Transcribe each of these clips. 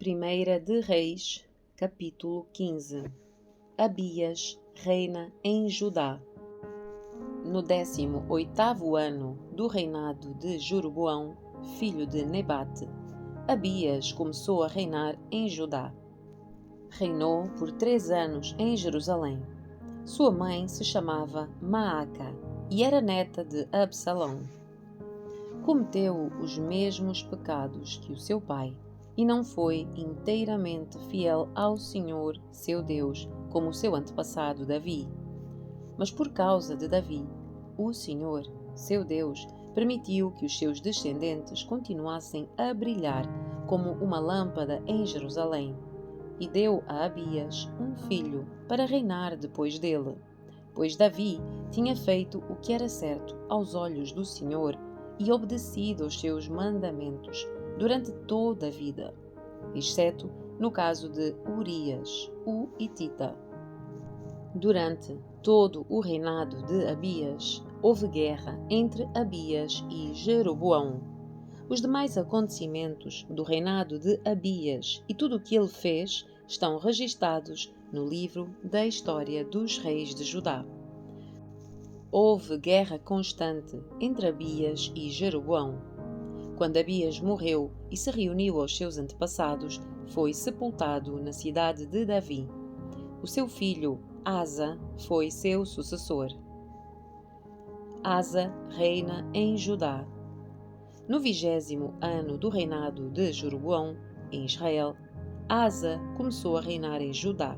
Primeira de Reis, capítulo 15. Abias reina em Judá. No 18º ano do reinado de Jeroboão, filho de Nebate, Abias começou a reinar em Judá. Reinou por 3 anos em Jerusalém. Sua mãe se chamava Maaca e era neta de Absalão. Cometeu os mesmos pecados que o seu pai e não foi inteiramente fiel ao Senhor, seu Deus, como o seu antepassado Davi. Mas por causa de Davi, o Senhor, seu Deus, permitiu que os seus descendentes continuassem a brilhar como uma lâmpada em Jerusalém, e deu a Abias um filho para reinar depois dele, pois Davi tinha feito o que era certo aos olhos do Senhor e obedecido aos seus mandamentos durante toda a vida, exceto no caso de Urias, o Hitita. Durante todo o reinado de Abias, houve guerra entre Abias e Jeroboão. Os demais acontecimentos do reinado de Abias e tudo o que ele fez estão registados no livro da história dos reis de Judá. Houve guerra constante entre Abias e Jeroboão. Quando Abias morreu e se reuniu aos seus antepassados, foi sepultado na cidade de Davi. O seu filho Asa foi seu sucessor. Asa reina em Judá. No 20º ano do reinado de Jeroboão em Israel, Asa começou a reinar em Judá.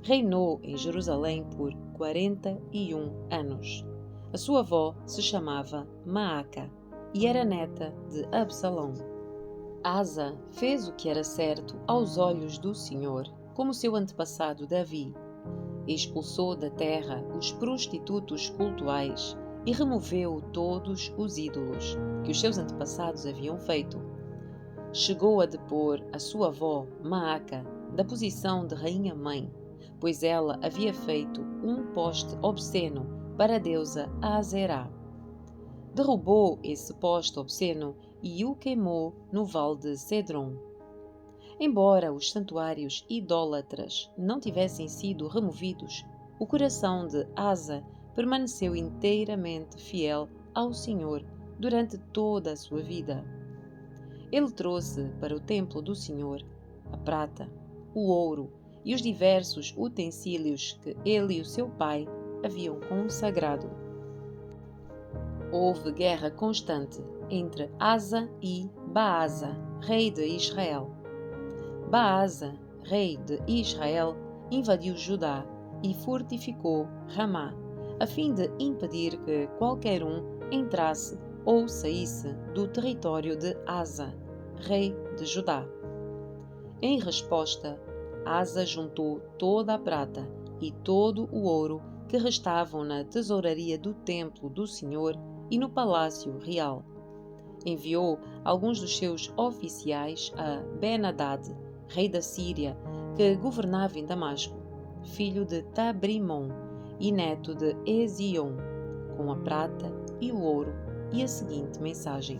Reinou em Jerusalém por 41 anos. A sua avó se chamava Maaca e era neta de Absalão. Asa fez o que era certo aos olhos do Senhor, como seu antepassado Davi. Expulsou da terra os prostitutos cultuais e removeu todos os ídolos que os seus antepassados haviam feito. Chegou a depor a sua avó, Maaca, da posição de rainha-mãe, pois ela havia feito um poste obsceno para a deusa Azerá. Derrubou esse poste obsceno e o queimou no vale de Cedron. Embora os santuários idólatras não tivessem sido removidos, o coração de Asa permaneceu inteiramente fiel ao Senhor durante toda a sua vida. Ele trouxe para o templo do Senhor a prata, o ouro e os diversos utensílios que ele e o seu pai haviam consagrado. Houve guerra constante entre Asa e Baasa, rei de Israel. Baasa, rei de Israel, invadiu Judá e fortificou Ramá, a fim de impedir que qualquer um entrasse ou saísse do território de Asa, rei de Judá. Em resposta, Asa juntou toda a prata e todo o ouro que restavam na tesouraria do templo do Senhor e no palácio real. Enviou alguns dos seus oficiais a Ben-Hadad, rei da Síria, que governava em Damasco, filho de Tabrimon e neto de Ezion, com a prata e o ouro e a seguinte mensagem: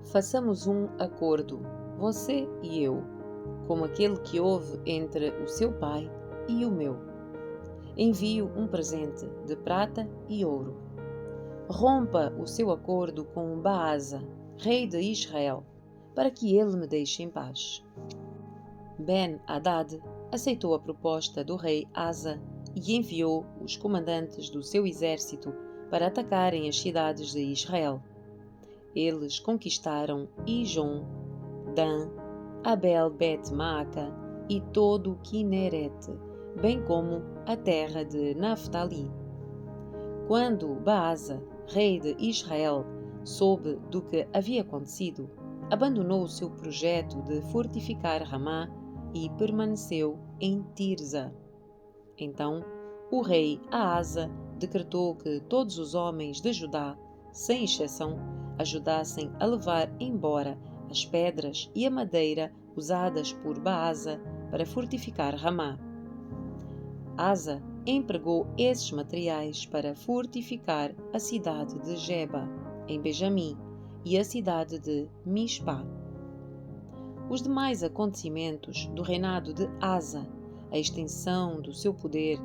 façamos um acordo, você e eu, como aquele que houve entre o seu pai e o meu. Envio um presente de prata e ouro. Rompa o seu acordo com Baasa, rei de Israel, para que ele me deixe em paz. Ben-Hadad aceitou a proposta do rei Asa e enviou os comandantes do seu exército para atacarem as cidades de Israel. Eles conquistaram Ijon, Dan, Abel-Bet-Maaca e todo o Quinerete, bem como a terra de Naftali. Quando Baasa, rei de Israel, soube do que havia acontecido, abandonou o seu projeto de fortificar Ramá e permaneceu em Tirza. Então, o rei Aasa decretou que todos os homens de Judá, sem exceção, ajudassem a levar embora as pedras e a madeira usadas por Baasa para fortificar Ramá. Asa empregou esses materiais para fortificar a cidade de Geba, em Benjamim, e a cidade de Mispa. Os demais acontecimentos do reinado de Asa, a extensão do seu poder,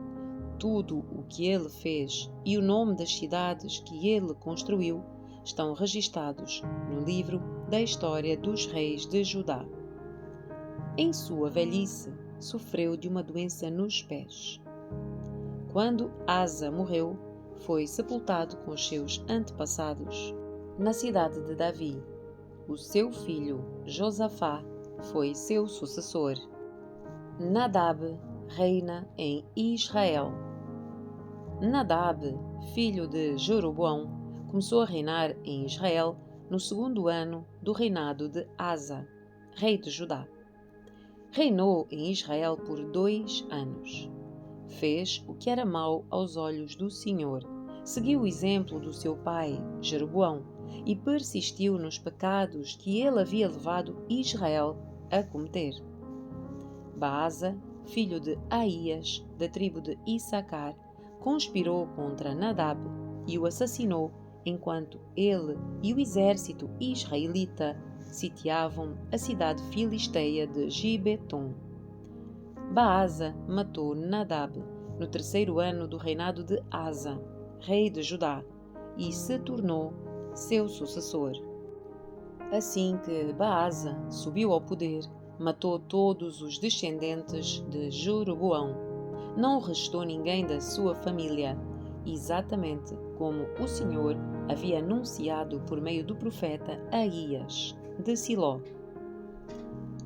tudo o que ele fez e o nome das cidades que ele construiu estão registados no livro da história dos reis de Judá. Em sua velhice, sofreu de uma doença nos pés. Quando Asa morreu, foi sepultado com os seus antepassados na cidade de Davi. O seu filho Josafá foi seu sucessor. Nadab reina em Israel. Nadab, filho de Jeroboão, começou a reinar em Israel no segundo ano do reinado de Asa, rei de Judá. Reinou em Israel por 2 anos. Fez o que era mau aos olhos do Senhor, seguiu o exemplo do seu pai, Jeroboão, e persistiu nos pecados que ele havia levado Israel a cometer. Baasa, filho de Aías, da tribo de Issacar, conspirou contra Nadab e o assassinou enquanto ele e o exército israelita sitiavam a cidade filisteia de Gibeton. Baasa matou Nadab no 3º ano do reinado de Asa, rei de Judá, e se tornou seu sucessor. Assim que Baasa subiu ao poder, matou todos os descendentes de Jeroboão. Não restou ninguém da sua família, exatamente como o Senhor havia anunciado por meio do profeta Aías, de Siló.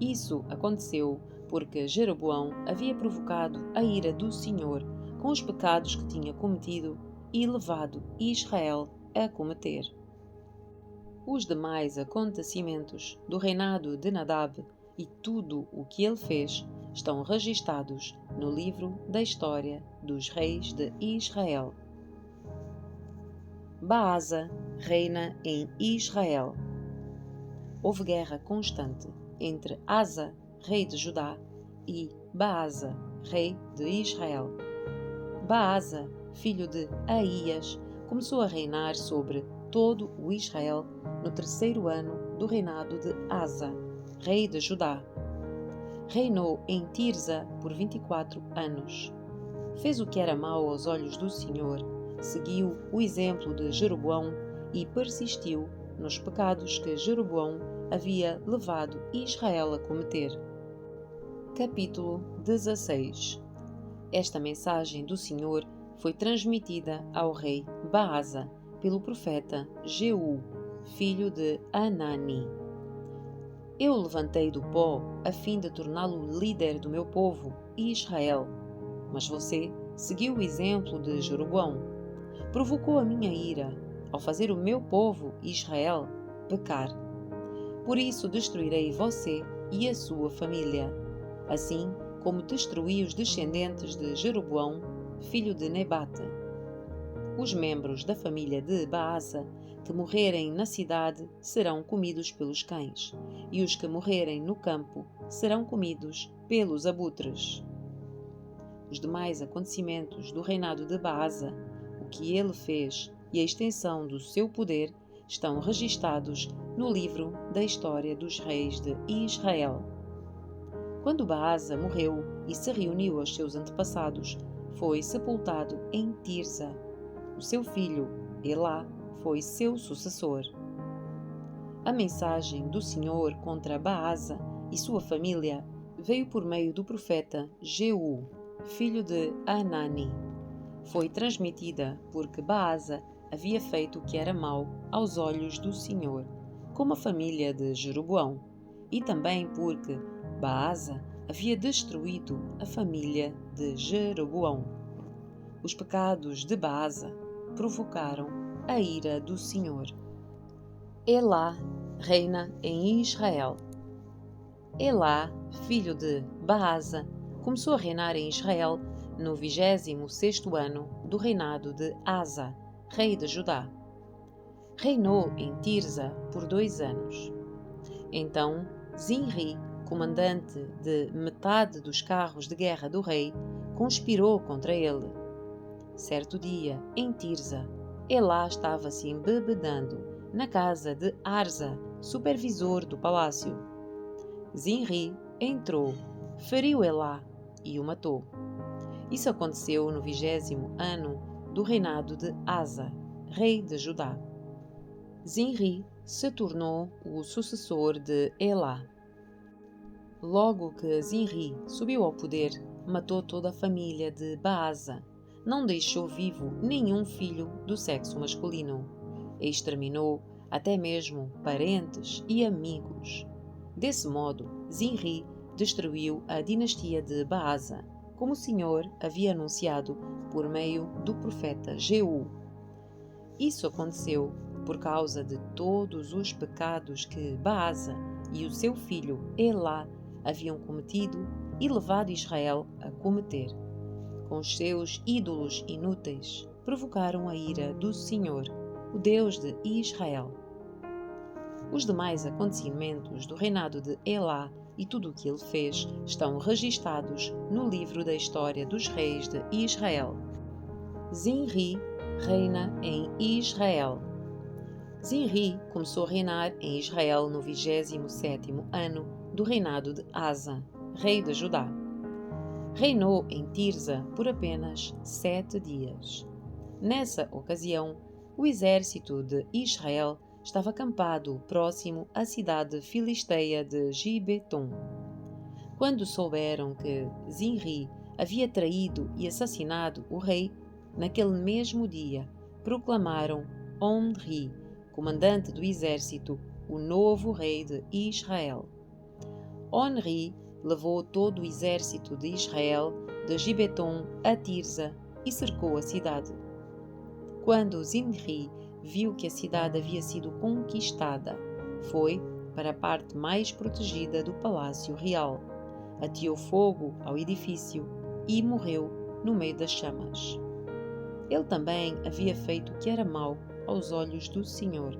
Isso aconteceu porque Jeroboão havia provocado a ira do Senhor com os pecados que tinha cometido e levado Israel a cometer. Os demais acontecimentos do reinado de Nadab e tudo o que ele fez estão registados no livro da história dos reis de Israel. Baasa reina em Israel. Houve guerra constante entre Asa, rei de Judá, e Baasa, rei de Israel. Baasa, filho de Aías, começou a reinar sobre todo o Israel no 3º ano do reinado de Asa, rei de Judá. Reinou em Tirza por 24 anos. Fez o que era mau aos olhos do Senhor, seguiu o exemplo de Jeroboão e persistiu nos pecados que Jeroboão havia levado Israel a cometer. Capítulo 16. Esta mensagem do Senhor foi transmitida ao rei Baasa pelo profeta Jeú, filho de Anani. Eu o levantei do pó a fim de torná-lo líder do meu povo, Israel. Mas você seguiu o exemplo de Jeroboão. Provocou a minha ira ao fazer o meu povo, Israel, pecar. Por isso destruirei você e a sua família, assim como destruí os descendentes de Jeroboão, filho de Nebate. Os membros da família de Baasa que morrerem na cidade serão comidos pelos cães, e os que morrerem no campo serão comidos pelos abutres. Os demais acontecimentos do reinado de Baasa, o que ele fez e a extensão do seu poder estão registados no livro da história dos reis de Israel. Quando Baasa morreu e se reuniu aos seus antepassados, foi sepultado em Tirza. O seu filho, Elá, foi seu sucessor. A mensagem do Senhor contra Baasa e sua família veio por meio do profeta Jeú, filho de Anani. Foi transmitida porque Baasa havia feito o que era mau aos olhos do Senhor, como a família de Jeroboão, e também porque Baasa havia destruído a família de Jeroboão. Os pecados de Baasa provocaram a ira do Senhor. Elá reina em Israel. Elá, filho de Baasa, começou a reinar em Israel no 26º ano do reinado de Asa, rei de Judá. Reinou em Tirza por 2 anos. Então Zinri, comandante de metade dos carros de guerra do rei, conspirou contra ele. Certo dia, em Tirza, Elá estava se embebedando na casa de Arza, supervisor do palácio. Zinri entrou, feriu Elá e o matou. Isso aconteceu no 20º ano do reinado de Asa, rei de Judá. Zinri se tornou o sucessor de Elá. Logo que Zinri subiu ao poder, matou toda a família de Baasa. Não deixou vivo nenhum filho do sexo masculino. E exterminou até mesmo parentes e amigos. Desse modo, Zinri destruiu a dinastia de Baasa, como o Senhor havia anunciado por meio do profeta Jeú. Isso aconteceu por causa de todos os pecados que Baasa e o seu filho Elá haviam cometido e levado Israel a cometer. Com os seus ídolos inúteis, provocaram a ira do Senhor, o Deus de Israel. Os demais acontecimentos do reinado de Elá e tudo o que ele fez estão registados no livro da história dos reis de Israel. Zinri reina em Israel. Zinri começou a reinar em Israel no 27º ano do reinado de Asa, rei de Judá. Reinou em Tirza por apenas 7 dias. Nessa ocasião, o exército de Israel estava acampado próximo à cidade filisteia de Gibeton. Quando souberam que Zinri havia traído e assassinado o rei, naquele mesmo dia proclamaram Onri, comandante do exército, o novo rei de Israel. Onri levou todo o exército de Israel de Gibeton a Tirza e cercou a cidade. Quando Zinri viu que a cidade havia sido conquistada, foi para a parte mais protegida do palácio real, ateou fogo ao edifício e morreu no meio das chamas. Ele também havia feito o que era mau aos olhos do Senhor.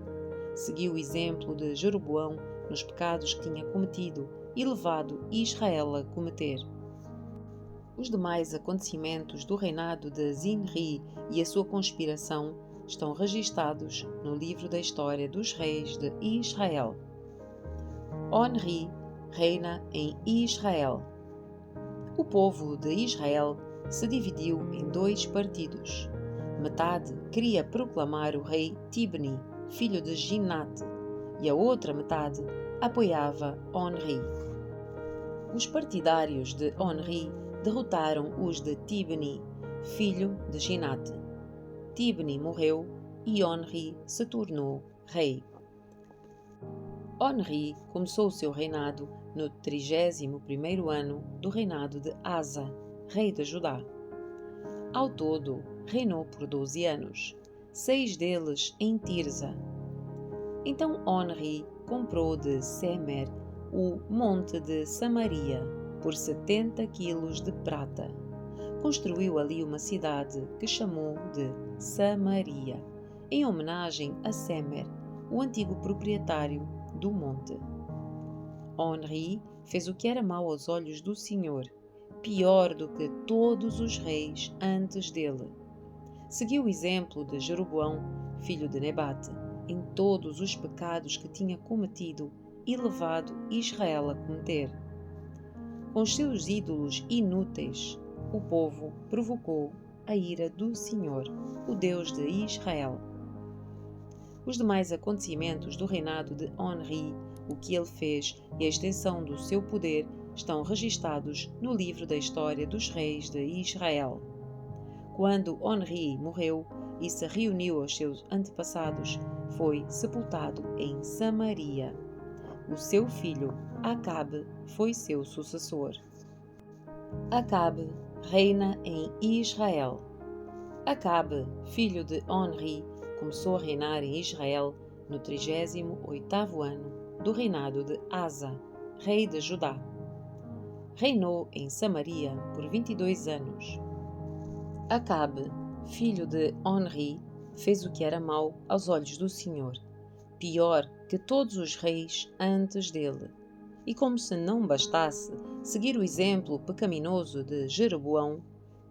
Seguiu o exemplo de Jeroboão nos pecados que tinha cometido e levado Israel a cometer. Os demais acontecimentos do reinado de Zinri e a sua conspiração estão registados no livro da história dos reis de Israel. Onri reina em Israel. O povo de Israel se dividiu em 2 partidos. Metade queria proclamar o rei Tibni, filho de Ginate, e a outra metade apoiava Onri. Os partidários de Onri derrotaram os de Tibni, filho de Ginate. Tibni morreu e Onri se tornou rei. Onri começou o seu reinado no 31º ano do reinado de Asa, rei de Judá. Ao todo, reinou por 12 anos, 6 deles em Tirza. Então Onri comprou de Semer o monte de Samaria por 70 quilos de prata. Construiu ali uma cidade que chamou de Samaria, em homenagem a Semer, o antigo proprietário do monte. Onri fez o que era mau aos olhos do Senhor, pior do que todos os reis antes dele. Seguiu o exemplo de Jeroboão, filho de Nebate, em todos os pecados que tinha cometido e levado Israel a cometer. Com os seus ídolos inúteis, o povo provocou a ira do Senhor, o Deus de Israel. Os demais acontecimentos do reinado de Onri, o que ele fez e a extensão do seu poder estão registados no livro da história dos reis de Israel. Quando Onri morreu e se reuniu aos seus antepassados, foi sepultado em Samaria. O seu filho, Acabe, foi seu sucessor. Acabe reina em Israel. Acabe, filho de Onri, começou a reinar em Israel no 38º ano do reinado de Asa, rei de Judá. Reinou em Samaria por 22 anos. Acabe, filho de Onri, fez o que era mau aos olhos do Senhor, pior que todos os reis antes dele. E como se não bastasse seguir o exemplo pecaminoso de Jeroboão,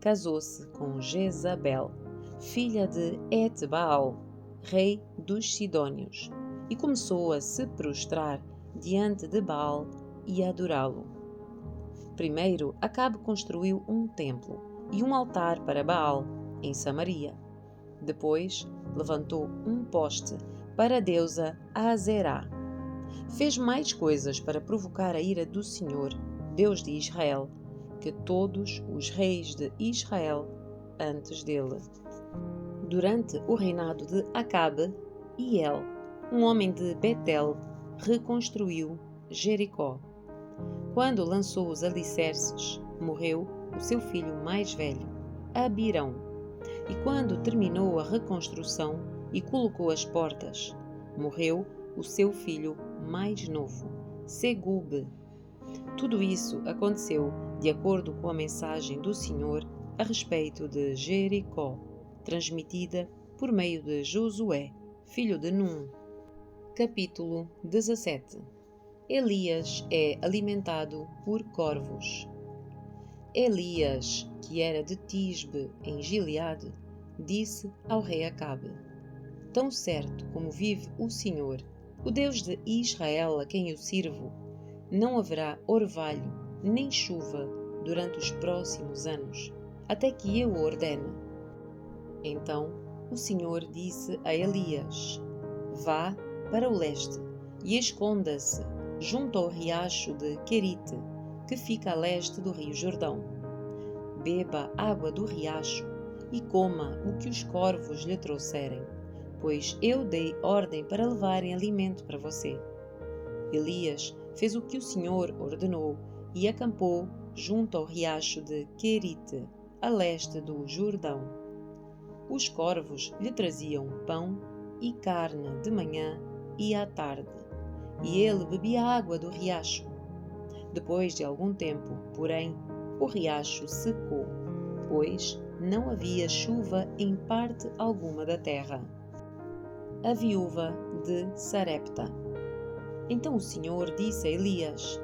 casou-se com Jezabel, filha de Etbaal, rei dos Sidônios, e começou a se prostrar diante de Baal e adorá-lo. Primeiro, Acabe construiu um templo e um altar para Baal, em Samaria. Depois, levantou um poste para a deusa Azerá. Fez mais coisas para provocar a ira do Senhor, Deus de Israel, que todos os reis de Israel antes dele. Durante o reinado de Acabe, Hiel, um homem de Betel, reconstruiu Jericó. Quando lançou os alicerces, morreu o seu filho mais velho, Abirão. E quando terminou a reconstrução e colocou as portas, morreu o seu filho mais novo, Segube. Tudo isso aconteceu de acordo com a mensagem do Senhor a respeito de Jericó, transmitida por meio de Josué, filho de Num. Capítulo 17. Elias é alimentado por corvos. Elias, que era de Tisbe, em Gileade, disse ao rei Acabe: Tão certo como vive o Senhor, o Deus de Israel a quem eu sirvo, não haverá orvalho nem chuva durante os próximos anos, até que eu o ordene. Então o Senhor disse a Elias: Vá para o leste e esconda-se junto ao riacho de Querite, que fica a leste do rio Jordão. Beba água do riacho e coma o que os corvos lhe trouxerem, pois eu dei ordem para levarem alimento para você. Elias fez o que o Senhor ordenou e acampou junto ao riacho de Querite, a leste do Jordão. Os corvos lhe traziam pão e carne de manhã e à tarde, e ele bebia água do riacho. Depois de algum tempo, porém, o riacho secou, pois não havia chuva em parte alguma da terra. A viúva de Sarepta. Então o Senhor disse a Elias: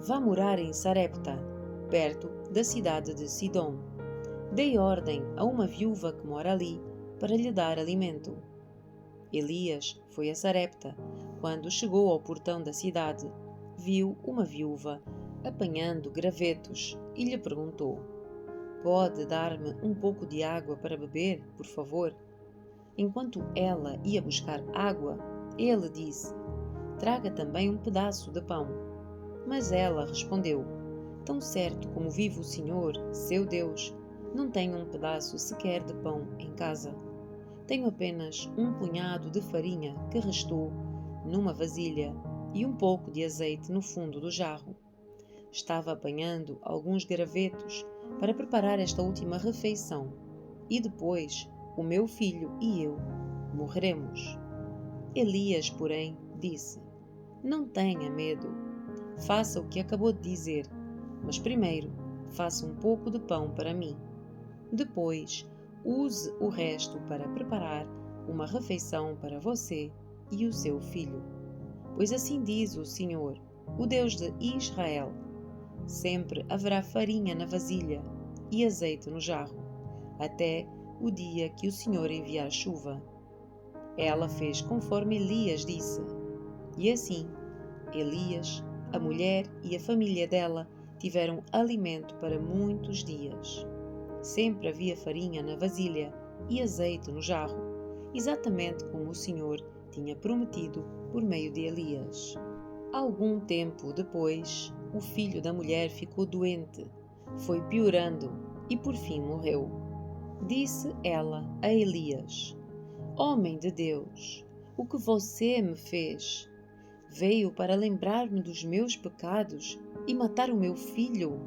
Vá morar em Sarepta, perto da cidade de Sidom. Dei ordem a uma viúva que mora ali para lhe dar alimento. Elias foi a Sarepta. Quando chegou ao portão da cidade, viu uma viúva apanhando gravetos e lhe perguntou: Pode dar-me um pouco de água para beber, por favor? Enquanto ela ia buscar água, ele disse: Traga também um pedaço de pão. Mas ela respondeu: Tão certo como vive o Senhor, seu Deus, não tenho um pedaço sequer de pão em casa. Tenho apenas um punhado de farinha que restou numa vasilha e um pouco de azeite no fundo do jarro. Estava apanhando alguns gravetos para preparar esta última refeição, e depois o meu filho e eu morreremos. Elias, porém, disse: Não tenha medo. Faça o que acabou de dizer, mas primeiro faça um pouco de pão para mim. Depois, use o resto para preparar uma refeição para você e o seu filho. Pois assim diz o Senhor, o Deus de Israel: sempre haverá farinha na vasilha e azeite no jarro, até o dia que o Senhor enviar chuva. Ela fez conforme Elias disse. E assim, Elias, a mulher e a família dela tiveram alimento para muitos dias. Sempre havia farinha na vasilha e azeite no jarro, exatamente como o Senhor tinha prometido por meio de Elias. Algum tempo depois, o filho da mulher ficou doente, foi piorando e por fim morreu. Disse ela a Elias: Homem de Deus, o que você me fez? Veio para lembrar-me dos meus pecados e matar o meu filho?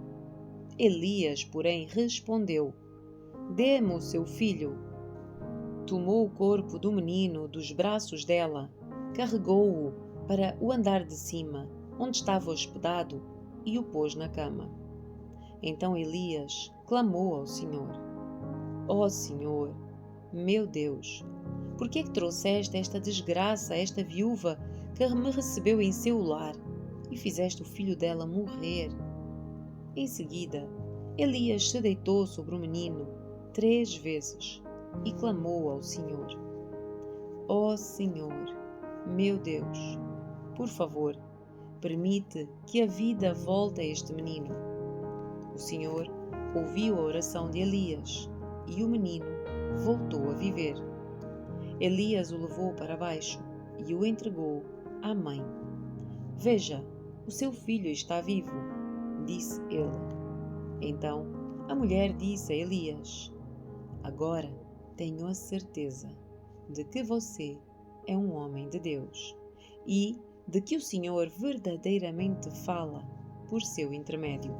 Elias, porém, respondeu: Dê-me o seu filho. Tomou o corpo do menino dos braços dela, carregou-o para o andar de cima, onde estava hospedado, e o pôs na cama. Então Elias clamou ao Senhor: Ó Senhor, meu Deus, por que é que trouxeste esta desgraça a esta viúva que me recebeu em seu lar e fizeste o filho dela morrer? Em seguida, Elias se deitou sobre o menino 3 vezes e clamou ao Senhor: Ó Senhor, meu Deus, por favor, permite que a vida volte a este menino. O Senhor ouviu a oração de Elias e o menino voltou a viver. Elias o levou para baixo e o entregou à mãe. Veja, o seu filho está vivo, disse ele. Então a mulher disse a Elias: Agora tenho a certeza de que você é um homem de Deus e de que o Senhor verdadeiramente fala por seu intermédio.